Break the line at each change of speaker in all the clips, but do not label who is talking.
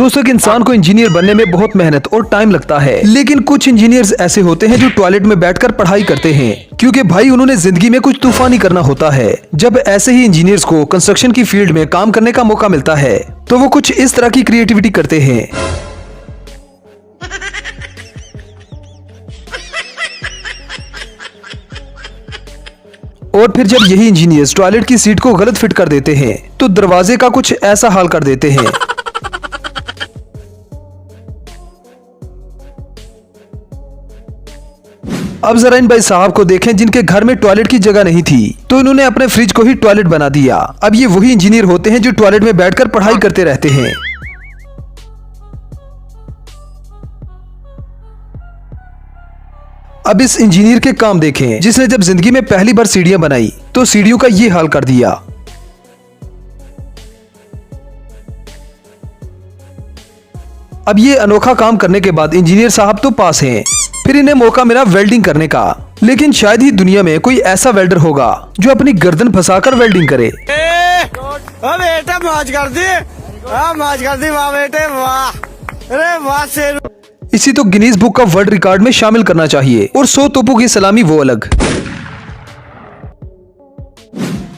दोस्तों एक इंसान को इंजीनियर बनने में बहुत मेहनत और टाइम लगता है, लेकिन कुछ इंजीनियर्स ऐसे होते हैं जो टॉयलेट में बैठकर पढ़ाई करते हैं, क्योंकि भाई उन्होंने जिंदगी में कुछ तूफानी करना होता है। जब ऐसे ही इंजीनियर्स को कंस्ट्रक्शन की फील्ड में काम करने का मौका मिलता है तो वो कुछ इस तरह की क्रिएटिविटी करते हैं। और फिर जब यही इंजीनियर्स टॉयलेट की सीट को गलत फिट कर देते हैं तो दरवाजे का कुछ ऐसा हाल कर देते हैं। अब जरा इन भाई साहब को देखें जिनके घर में टॉयलेट की जगह नहीं थी, तो इन्होंने अपने फ्रिज को ही टॉयलेट बना दिया। अब ये वही इंजीनियर होते हैं जो टॉयलेट में बैठकर पढ़ाई करते रहते हैं। अब इस इंजीनियर के काम देखें जिसने जब जिंदगी में पहली बार सीढ़ियां बनाई तो सीढ़ियों का ये हाल कर दिया। अब ये अनोखा काम करने के बाद इंजीनियर साहब तो पास हैं, फिर इन्हें मौका मिला वेल्डिंग करने का, लेकिन शायद ही दुनिया में कोई ऐसा वेल्डर होगा जो अपनी गर्दन फंसाकर वेल्डिंग करे।
बेटा मौज कर दी, वाह बेटे वाह, अरे वाह शेर।
इसी तो गिनीज बुक का वर्ल्ड रिकॉर्ड में शामिल करना चाहिए, और 100 तोपों की सलामी वो अलग।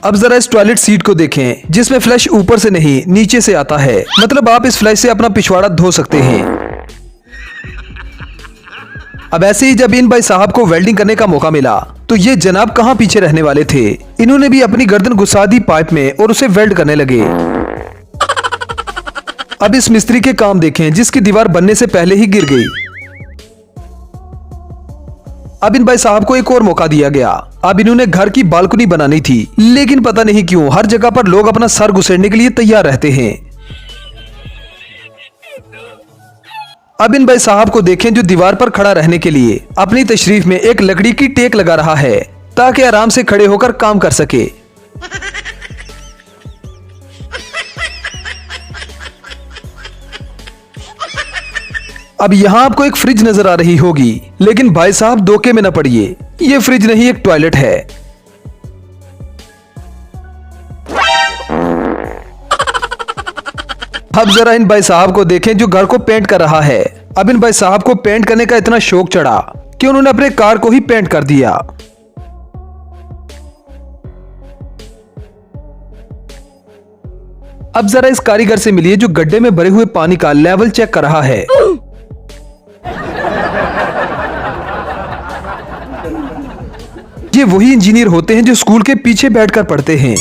अब जरा इस टॉयलेट सीट को देखें जिसमें फ्लैश ऊपर से नहीं नीचे से आता है, मतलब आप इस फ्लैश से अपना पिछवाड़ा धो सकते हैं। अब ऐसे ही जब इन भाई साहब को वेल्डिंग करने का मौका मिला तो ये जनाब कहां पीछे रहने वाले थे, इन्होंने भी अपनी गर्दन घुसा दी पाइप में और उसे वेल्ड करने लगे। अब इस मिस्त्री के काम देखें जिसकी दीवार बनने से पहले ही गिर गई। अब इन भाई साहब को एक और मौका दिया गया। अब इन्होंने घर की बालकनी बनानी थी, लेकिन पता नहीं क्यों हर जगह पर लोग अपना सर घुसेड़ने के लिए तैयार रहते हैं। अब इन भाई साहब को देखें जो दीवार पर खड़ा रहने के लिए अपनी तशरीफ में एक लकड़ी की टेक लगा रहा है ताकि आराम से खड़े होकर काम कर सके। अब यहाँ आपको एक फ्रिज नजर आ रही होगी, लेकिन भाई साहब धोखे में न पड़िए, ये फ्रिज नहीं एक टॉयलेट है। अब जरा इन भाई साहब को देखें जो घर को पेंट कर रहा है। अब इन भाई साहब को पेंट करने का इतना शौक चढ़ा कि उन्होंने अपने कार को ही पेंट कर दिया। अब जरा इस कारीगर से मिलिए जो गड्ढे में भरे हुए पानी का लेवल चेक कर रहा है। ये वही इंजीनियर होते हैं जो स्कूल के पीछे बैठकर पढ़ते हैं।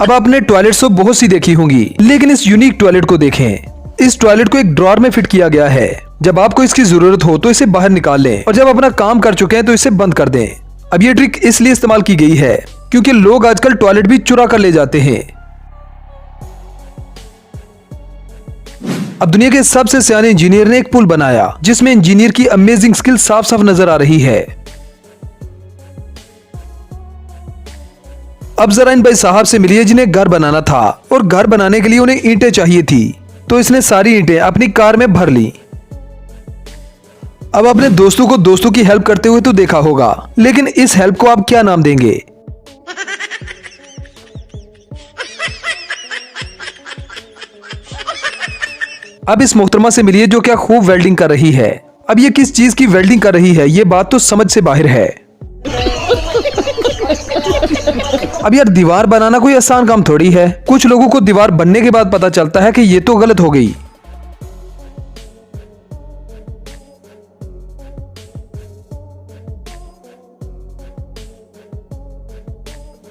अब आपने टॉयलेट्स तो बहुत सी देखी होंगी, लेकिन इस यूनिक टॉयलेट को देखें। इस टॉयलेट को एक ड्रॉअर में फिट किया गया है। जब आपको इसकी जरूरत हो तो इसे बाहर निकाल लें, और जब अपना काम कर चुके हैं तो इसे बंद कर दें। अब ये ट्रिक इसलिए इस्तेमाल की गई है क्योंकि लोग आजकल टॉयलेट भी चुरा कर ले जाते हैं। अब दुनिया के सबसे सियाने इंजीनियर ने एक पुल बनाया जिसमें इंजीनियर की अमेजिंग स्किल साफ साफ नजर आ रही है। अब जरा इन भाई साहब से मिलिए जिन्हें घर बनाना था, और घर बनाने के लिए उन्हें ईंटें चाहिए थी, तो इसने सारी ईंटें अपनी कार में भर ली। अब अपने दोस्तों को दोस्तों की हेल्प करते हुए तो देखा होगा, लेकिन इस हेल्प को आप क्या नाम देंगे? अब इस मोहतरमा से मिलिए जो क्या खूब वेल्डिंग कर रही है। अब ये किस चीज की वेल्डिंग कर रही है ये बात तो समझ से बाहर है। अब यार दीवार बनाना कोई आसान काम थोड़ी है। कुछ लोगों को दीवार बनने के बाद पता चलता है कि ये तो गलत हो गई।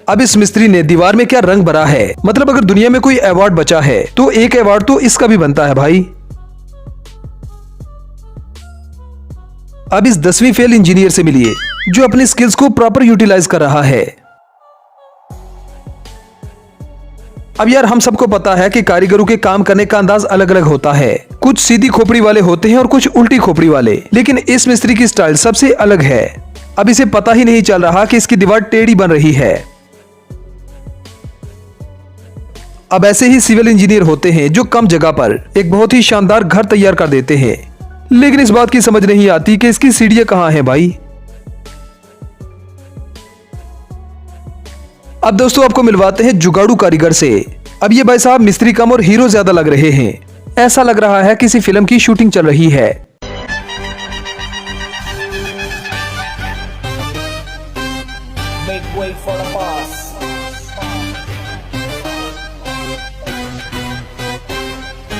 अब इस मिस्त्री ने दीवार में क्या रंग भरा है, मतलब अगर दुनिया में कोई अवार्ड बचा है तो एक अवार्ड तो इसका भी बनता है भाई। अब इस 10वीं फेल इंजीनियर से मिलिए जो अपनी स्किल्स को प्रॉपर यूटिलाइज कर रहा है। अब यार हम सबको पता है कि कारीगरों के काम करने का अंदाज अलग अलग होता है। कुछ सीधी खोपड़ी वाले होते हैं और कुछ उल्टी खोपड़ी वाले, लेकिन इस मिस्त्री की स्टाइल सबसे अलग है। अब इसे पता ही नहीं चल रहा कि इसकी दीवार टेढ़ी बन रही है। अब ऐसे ही सिविल इंजीनियर होते हैं जो कम जगह पर एक बहुत ही शानदार घर तैयार कर देते हैं, लेकिन इस बात की समझ नहीं आती कि इसकी सीढ़ियां कहां हैं भाई। अब दोस्तों आपको मिलवाते हैं जुगाड़ू कारीगर से अब ये भाई साहब मिस्त्री कम और हीरो ज्यादा लग रहे हैं। ऐसा लग रहा है किसी फिल्म की शूटिंग चल रही है।
Make way for the boss.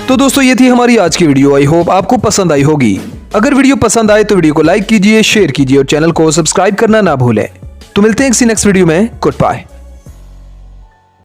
तो दोस्तों ये थी हमारी आज की वीडियो। आई होप आपको पसंद आई होगी। अगर वीडियो पसंद आए तो वीडियो को लाइक कीजिए, शेयर कीजिए और चैनल को सब्सक्राइब करना ना भूलें। तो मिलते हैं किसी नेक्स्ट वीडियो में। Good bye.